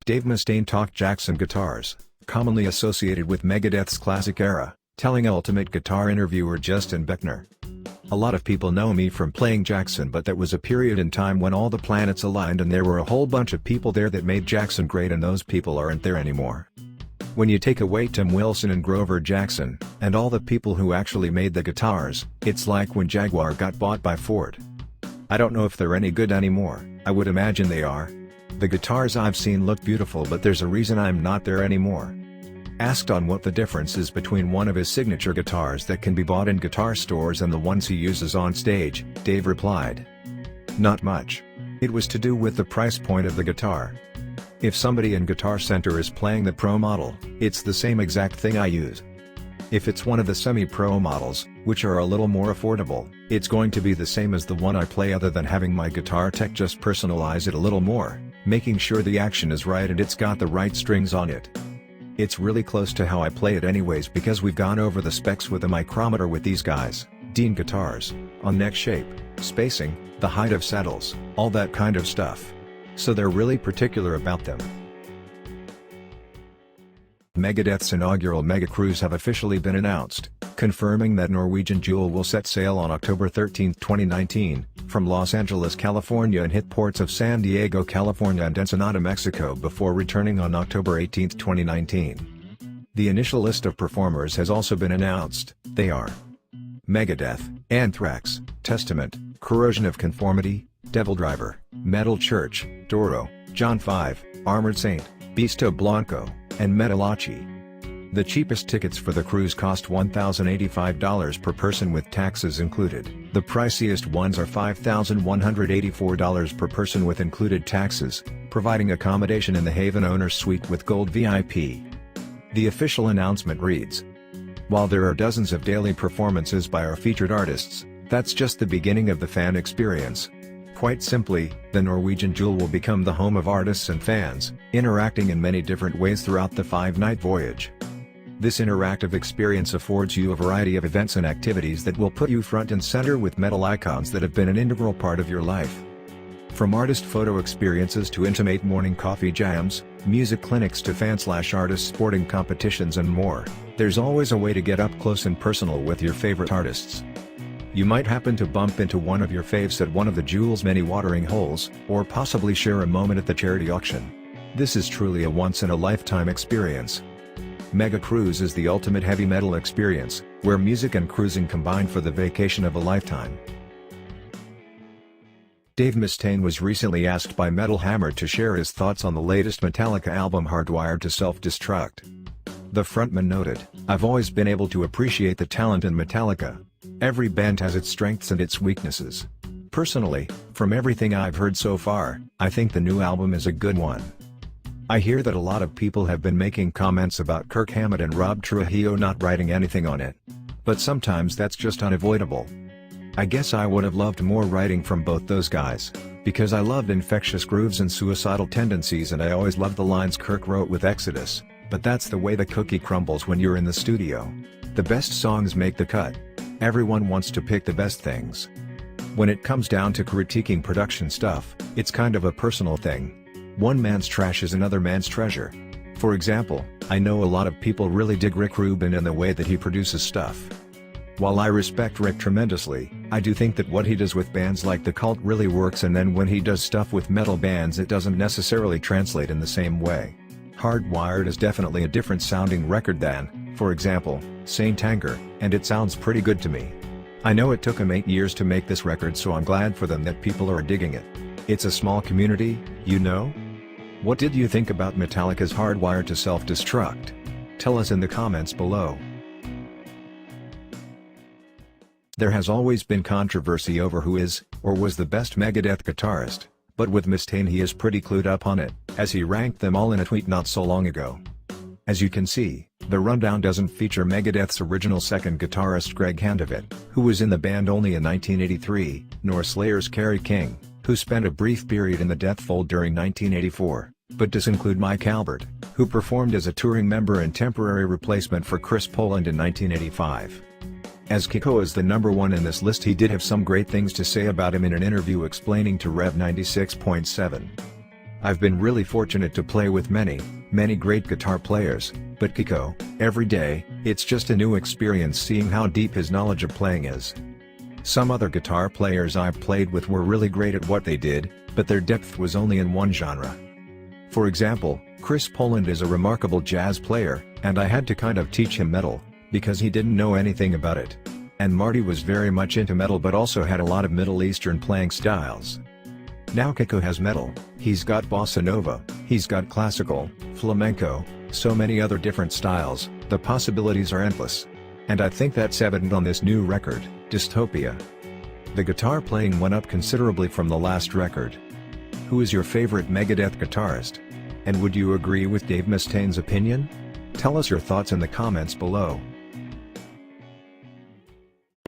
Dave Mustaine talked Jackson guitars, commonly associated with Megadeth's classic era, telling Ultimate Guitar interviewer Justin Beckner. "A lot of people know me from playing Jackson, but that was a period in time when all the planets aligned and there were a whole bunch of people there that made Jackson great, and those people aren't there anymore. When you take away Tim Wilson and Grover Jackson, and all the people who actually made the guitars, it's like when Jaguar got bought by Ford. I don't know if they're any good anymore. I would imagine they are. The guitars I've seen look beautiful, but there's a reason I'm not there anymore." Asked on what the difference is between one of his signature guitars that can be bought in guitar stores and the ones he uses on stage, Dave replied, "Not much. It was to do with the price point of the guitar. If somebody in Guitar Center is playing the Pro model, it's the same exact thing I use. If it's one of the semi-pro models, which are a little more affordable, it's going to be the same as the one I play, other than having my guitar tech just personalize it a little more, making sure the action is right and it's got the right strings on it. It's really close to how I play it anyways, because we've gone over the specs with a micrometer with these guys, Dean guitars, on neck shape, spacing, the height of saddles, all that kind of stuff. So they're really particular about them." Megadeth's inaugural Megacruise have officially been announced, confirming that Norwegian Jewel will set sail on October 13, 2019, from Los Angeles, California and hit ports of San Diego, California and Ensenada, Mexico before returning on October 18, 2019. The initial list of performers has also been announced. They are Megadeth, Anthrax, Testament, Corrosion of Conformity, Devil Driver, Metal Church, Doro, John 5, Armored Saint, Beasto Blanco, and Metallica. The cheapest tickets for the cruise cost $1,085 per person with taxes included. The priciest ones are $5,184 per person with included taxes, providing accommodation in the Haven Owner's Suite with Gold VIP. The official announcement reads, "While there are dozens of daily performances by our featured artists, that's just the beginning of the fan experience. Quite simply, the Norwegian Jewel will become the home of artists and fans, interacting in many different ways throughout the 5-night voyage. This interactive experience affords you a variety of events and activities that will put you front and center with metal icons that have been an integral part of your life. From artist photo experiences to intimate morning coffee jams, music clinics to fan/artist sporting competitions and more, there's always a way to get up close and personal with your favorite artists. You might happen to bump into one of your faves at one of the Jewel's many watering holes, or possibly share a moment at the charity auction. This is truly a once-in-a-lifetime experience. Megacruise is the ultimate heavy metal experience, where music and cruising combine for the vacation of a lifetime." Dave Mustaine was recently asked by Metal Hammer to share his thoughts on the latest Metallica album Hardwired to Self-Destruct. The frontman noted, "I've always been able to appreciate the talent in Metallica. Every band has its strengths and its weaknesses. Personally, from everything I've heard so far, I think the new album is a good one. I hear that a lot of people have been making comments about Kirk Hammett and Rob Trujillo not writing anything on it. But sometimes that's just unavoidable. I guess I would have loved more writing from both those guys, because I loved Infectious Grooves and Suicidal Tendencies, and I always loved the lines Kirk wrote with Exodus, but that's the way the cookie crumbles when you're in the studio. The best songs make the cut. Everyone wants to pick the best things. When it comes down to critiquing production stuff, it's kind of a personal thing. One man's trash is another man's treasure. For example, I know a lot of people really dig Rick Rubin and the way that he produces stuff. While I respect Rick tremendously, I do think that what he does with bands like The Cult really works, and then when he does stuff with metal bands it doesn't necessarily translate in the same way. Hardwired is definitely a different sounding record than, for example, Saint Anger, and it sounds pretty good to me. I know it took him 8 years to make this record, so I'm glad for them that people are digging it. It's a small community, you know? What did you think about Metallica's Hardwired to Self-Destruct? Tell us in the comments below. There has always been controversy over who is, or was the best Megadeth guitarist, but with Mustaine he is pretty clued up on it, as he ranked them all in a tweet not so long ago. As you can see, the rundown doesn't feature Megadeth's original second guitarist Greg Handevidt, who was in the band only in 1983, nor Slayer's Kerry King, who spent a brief period in the Death Fold during 1984, but does include Mike Albert, who performed as a touring member and temporary replacement for Chris Poland in 1985. As Kiko is the number one in this list, he did have some great things to say about him in an interview explaining to Rev 96.7. I've been really fortunate to play with many great guitar players, but Kiko, every day, it's just a new experience seeing how deep his knowledge of playing is. Some other guitar players I've played with were really great at what they did, but their depth was only in one genre. For example, Chris Poland is a remarkable jazz player, and I had to kind of teach him metal, because he didn't know anything about it. And Marty was very much into metal but also had a lot of Middle Eastern playing styles. Now Kiko has metal, he's got bossa nova, he's got classical, flamenco, so many other different styles, the possibilities are endless. And I think that's evident on this new record, Dystopia. The guitar playing went up considerably from the last record. Who is your favorite Megadeth guitarist? And would you agree with Dave Mustaine's opinion? Tell us your thoughts in the comments below.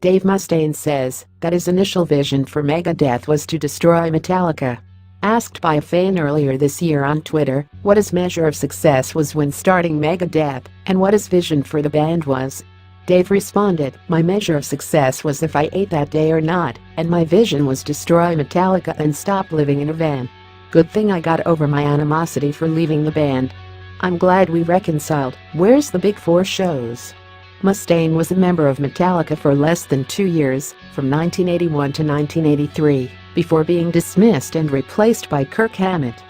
Dave Mustaine says that his initial vision for Megadeth was to destroy Metallica. Asked by a fan earlier this year on Twitter what his measure of success was when starting Megadeth and what his vision for the band was, Dave responded, "My measure of success was if I ate that day or not, and my vision was destroy Metallica and stop living in a van. Good thing I got over my animosity for leaving the band. I'm glad we reconciled. Where's the big four shows?" Mustaine was a member of Metallica for less than 2 years, from 1981 to 1983, before being dismissed and replaced by Kirk Hammett.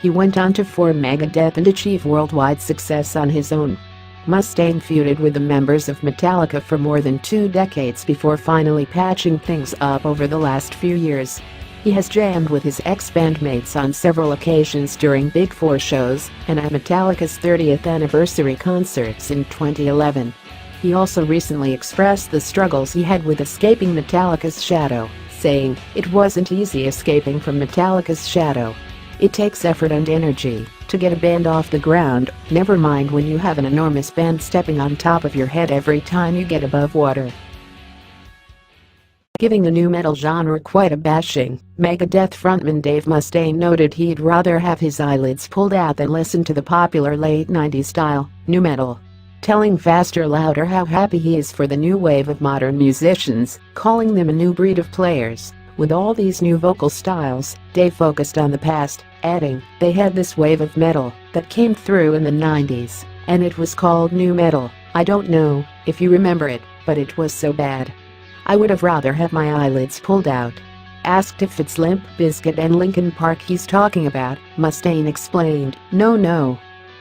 He went on to form Megadeth and achieve worldwide success on his own. Mustaine feuded with the members of Metallica for more than 2 decades before finally patching things up over the last few years. He has jammed with his ex-bandmates on several occasions during Big Four shows and at Metallica's 30th anniversary concerts in 2011. He also recently expressed the struggles he had with escaping Metallica's shadow, saying, "It wasn't easy escaping from Metallica's shadow. It takes effort and energy to get a band off the ground, never mind when you have an enormous band stepping on top of your head every time you get above water." Giving the nu metal genre quite a bashing, Megadeth frontman Dave Mustaine noted he'd rather have his eyelids pulled out than listen to the popular late 90s style nu metal, telling Faster Louder how happy he is for the new wave of modern musicians, calling them a new breed of players. With all these new vocal styles, Dave focused on the past, adding, "They had this wave of metal that came through in the 90s, and it was called nu metal. I don't know if you remember it, but it was so bad. I would have rather had my eyelids pulled out." Asked if it's Limp Bizkit and Linkin Park he's talking about, Mustaine explained, No,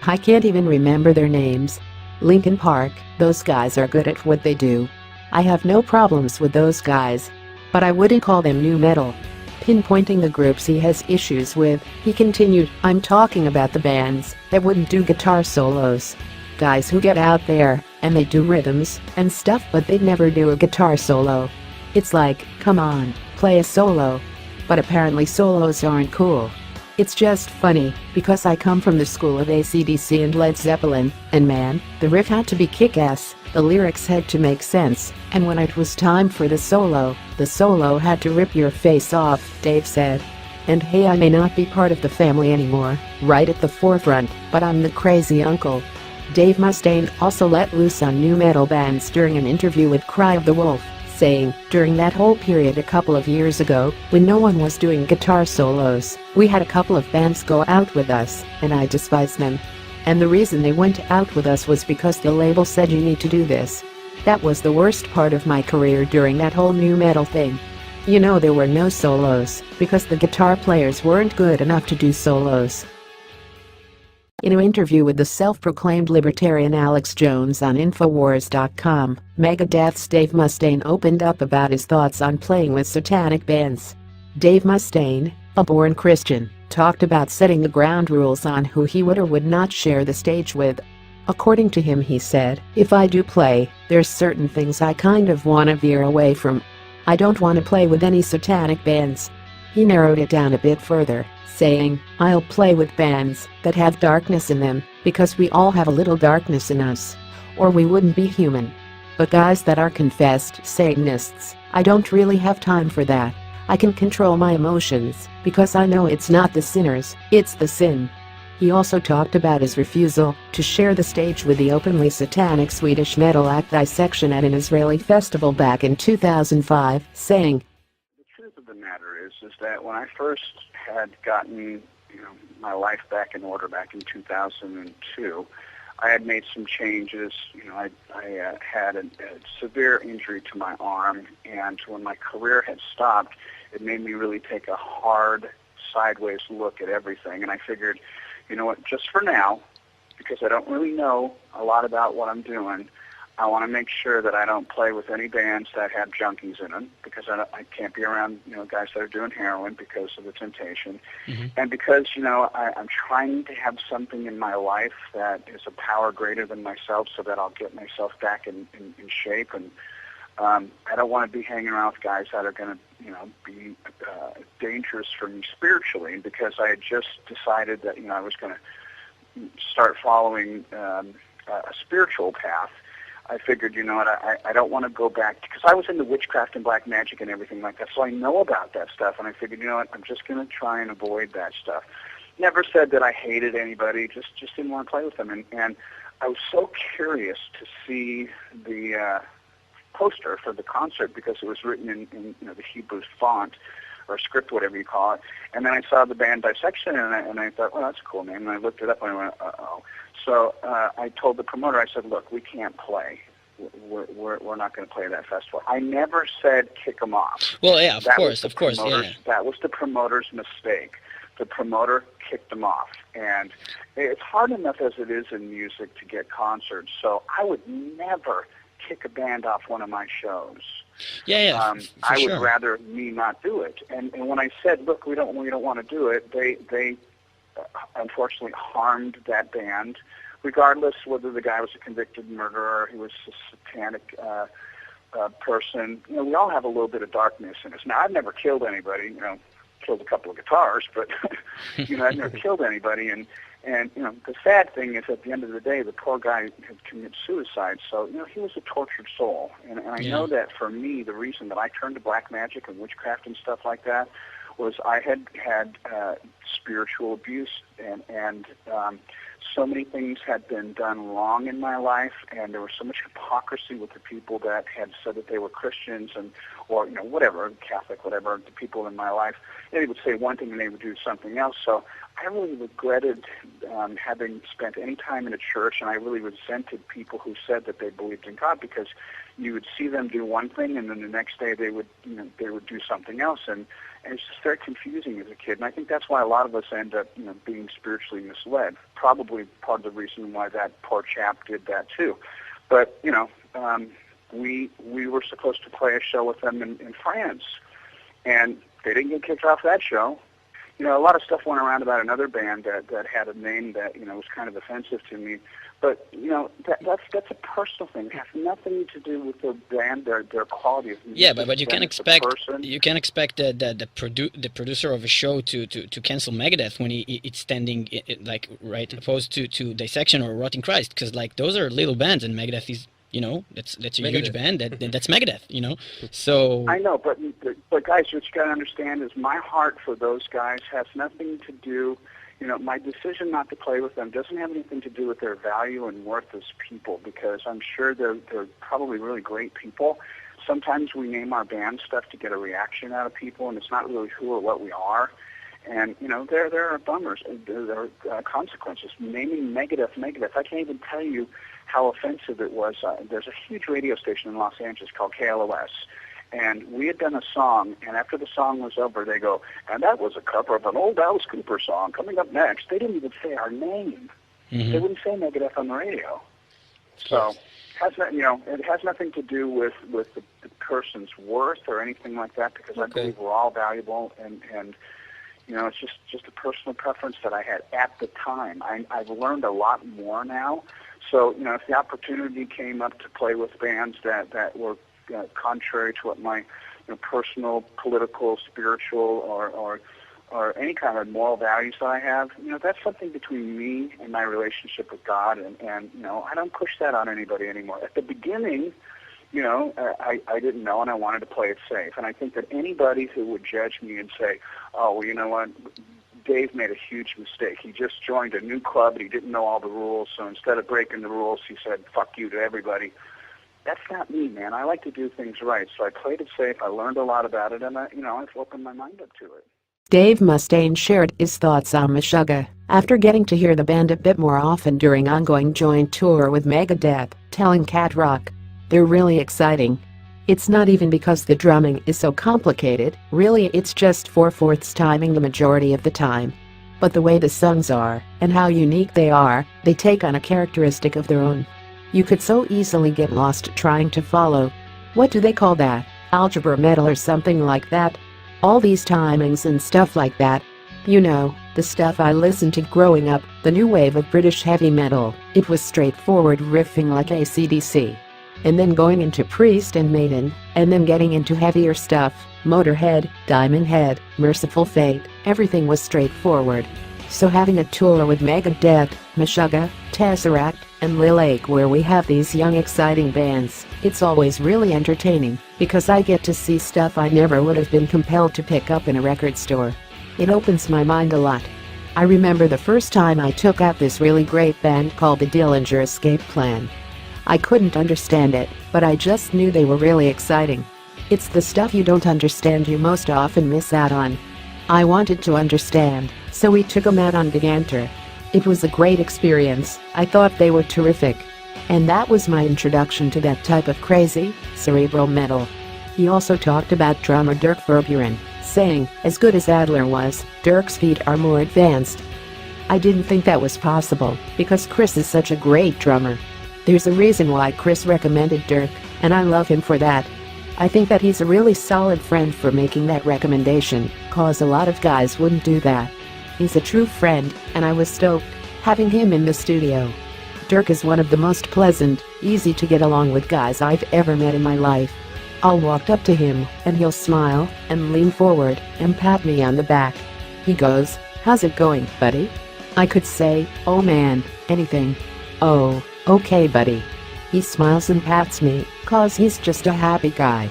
I can't even remember their names. Linkin Park, those guys are good at what they do. I have no problems with those guys. But I wouldn't call them nu metal." Pinpointing the groups he has issues with, he continued, "I'm talking about the bands that wouldn't do guitar solos. Guys who get out there, and they do rhythms and stuff but they'd never do a guitar solo. It's like, come on, play a solo." But apparently solos aren't cool. It's just funny, because I come from the school of AC/DC and Led Zeppelin, and man, the riff had to be kick-ass, the lyrics had to make sense, and when it was time for the solo had to rip your face off, Dave said. And hey, I may not be part of the family anymore, right at the forefront, but I'm the crazy uncle. Dave Mustaine also let loose on nu metal bands during an interview with Cry of the Wolf, saying, "During that whole period a couple of years ago, when no one was doing guitar solos, we had a couple of bands go out with us, and I despise them. And the reason they went out with us was because the label said you need to do this. That was the worst part of my career during that whole nu metal thing. You know, there were no solos, because the guitar players weren't good enough to do solos." In an interview with the self-proclaimed libertarian Alex Jones on Infowars.com, Megadeth's Dave Mustaine opened up about his thoughts on playing with satanic bands. Dave Mustaine, a born Christian, talked about setting the ground rules on who he would or would not share the stage with. According to him, he said, "If I do play, there's certain things I kind of want to veer away from. I don't want to play with any satanic bands." He narrowed it down a bit further, saying, "I'll play with bands that have darkness in them, because we all have a little darkness in us, or we wouldn't be human. But guys that are confessed Satanists, I don't really have time for that. I can control my emotions, because I know it's not the sinners, it's the sin." He also talked about his refusal to share the stage with the openly satanic Swedish metal act Dissection at an Israeli festival back in 2005, saying, The truth of the matter is that when I first had gotten my life back in order back in 2002. I had made some changes. I had a severe injury to my arm, and when my career had stopped, it made me really take a hard, sideways look at everything. And I figured, you know what, just for now, because I don't really know a lot about what I'm doing, I want to make sure that I don't play with any bands that have junkies in them, because I can't be around, guys that are doing heroin because of the temptation. Mm-hmm. And because, I'm trying to have something in my life that is a power greater than myself, so that I'll get myself back in shape. And I don't want to be hanging around with guys that are going to, be dangerous for me spiritually, because I had just decided that, I was going to start following a spiritual path. I figured, I don't want to go back, because I was into witchcraft and black magic and everything like that, so I know about that stuff, and I figured, I'm just going to try and avoid that stuff. Never said that I hated anybody, just didn't want to play with them, and I was so curious to see the poster for the concert, because it was written in the Hebrew font, or script, whatever you call it, and then I saw the band Dissection, and I thought, well, that's a cool name, and I looked it up, and I went, uh-oh. So I told the promoter, I said, look, we can't play. We're not going to play that festival. I never said kick them off. Well, yeah, of course, yeah. That was the promoter's mistake. The promoter kicked them off. And it's hard enough as it is in music to get concerts, so I would never kick a band off one of my shows. Yeah, I would sure. rather me not do it. And when I said, look, we don't want to do it, they unfortunately harmed that band, regardless whether the guy was a convicted murderer, he was a satanic person. We all have a little bit of darkness in us. Now, I've never killed anybody, killed a couple of guitars, but, I've never killed anybody. And the sad thing is, at the end of the day, the poor guy had committed suicide. So, he was a tortured soul. And I know that for me, the reason that I turned to black magic and witchcraft and stuff like that was I had spiritual abuse, and so many things had been done wrong in my life, and there was so much hypocrisy with the people that had said that they were Christians or whatever, Catholic, whatever, the people in my life. They would say one thing and they would do something else. So I really regretted having spent any time in a church, and I really resented people who said that they believed in God, because you would see them do one thing, and then the next day they would do something else, and it's just very confusing as a kid. And I think that's why a lot of us end up, being spiritually misled. Probably part of the reason why that poor chap did that too. But we were supposed to play a show with them in France, and they didn't get kicked off that show. A lot of stuff went around about another band that had a name that was kind of offensive to me. But that's a personal thing. It has nothing to do with the band, their quality of music. Yeah, but you can expect the producer of a show to cancel Megadeth when it's standing right opposed to Dissection or Rotting Christ, because those are little bands, and Megadeth is that's a Megadeth. huge band that's Megadeth. So I know, but guys, what you got to understand is my heart for those guys has nothing to do. My decision not to play with them doesn't have anything to do with their value and worth as people, because I'm sure they're probably really great people. Sometimes we name our band stuff to get a reaction out of people, and it's not really who or what we are. And, there are bummers. There are consequences. Naming Megadeth, I can't even tell you how offensive it was. There's a huge radio station in Los Angeles called KLOS. And we had done a song, and after the song was over, they go, and that was a cover of an old Alice Cooper song. Coming up next, they didn't even say our name. Mm-hmm. They wouldn't say Megadeth on the radio. So it has nothing to do with the person's worth or anything like that, because I believe we're all valuable, and it's just a personal preference that I had at the time. I've learned a lot more now. So, if the opportunity came up to play with bands that were contrary to what my personal, political, spiritual, or any kind of moral values that I have, that's something between me and my relationship with God, and I don't push that on anybody anymore. At the beginning, I didn't know, and I wanted to play it safe. And I think that anybody who would judge me and say, oh, well, you know what, Dave made a huge mistake. He just joined a new club, and he didn't know all the rules, so instead of breaking the rules, he said, fuck you to everybody. That's not me, man. I like to do things right. So I played it safe. I learned a lot about it, and I've opened my mind up to it. Dave Mustaine shared his thoughts on Meshuggah after getting to hear the band a bit more often during ongoing joint tour with Megadeth, telling Cat Rock, "They're really exciting. It's not even because the drumming is so complicated, really it's just 4/4 timing the majority of the time. But the way the songs are, and how unique they are, they take on a characteristic of their own. You could so easily get lost trying to follow. What do they call that? Algebra metal or something like that? All these timings and stuff like that. You know, the stuff I listened to growing up, the new wave of British heavy metal. It was straightforward riffing like AC/DC. And then going into Priest and Maiden, and then getting into heavier stuff, Motorhead, Diamond Head, Merciful Fate, everything was straightforward. So having a tour with Megadeth, Meshuggah, Tesseract, and Lil Ake where we have these young exciting bands, it's always really entertaining, because I get to see stuff I never would have been compelled to pick up in a record store. It opens my mind a lot. I remember the first time I took out this really great band called the Dillinger Escape Plan. I couldn't understand it, but I just knew they were really exciting. It's the stuff you don't understand you most often miss out on. I wanted to understand, so we took them out on Gigantor. It was a great experience. I thought they were terrific. And that was my introduction to that type of crazy, cerebral metal." He also talked about drummer Dirk Verburen, saying, "As good as Adler was, Dirk's feet are more advanced. I didn't think that was possible, because Chris is such a great drummer. There's a reason why Chris recommended Dirk, and I love him for that. I think that he's a really solid friend for making that recommendation, cause a lot of guys wouldn't do that. He's a true friend, and I was stoked having him in the studio. Dirk is one of the most pleasant, easy to get along with guys I've ever met in my life. I'll walk up to him, and he'll smile, and lean forward, and pat me on the back. He goes, 'How's it going, buddy?' I could say, 'Oh man, anything.' 'Oh, okay buddy.' He smiles and pats me, cause he's just a happy guy.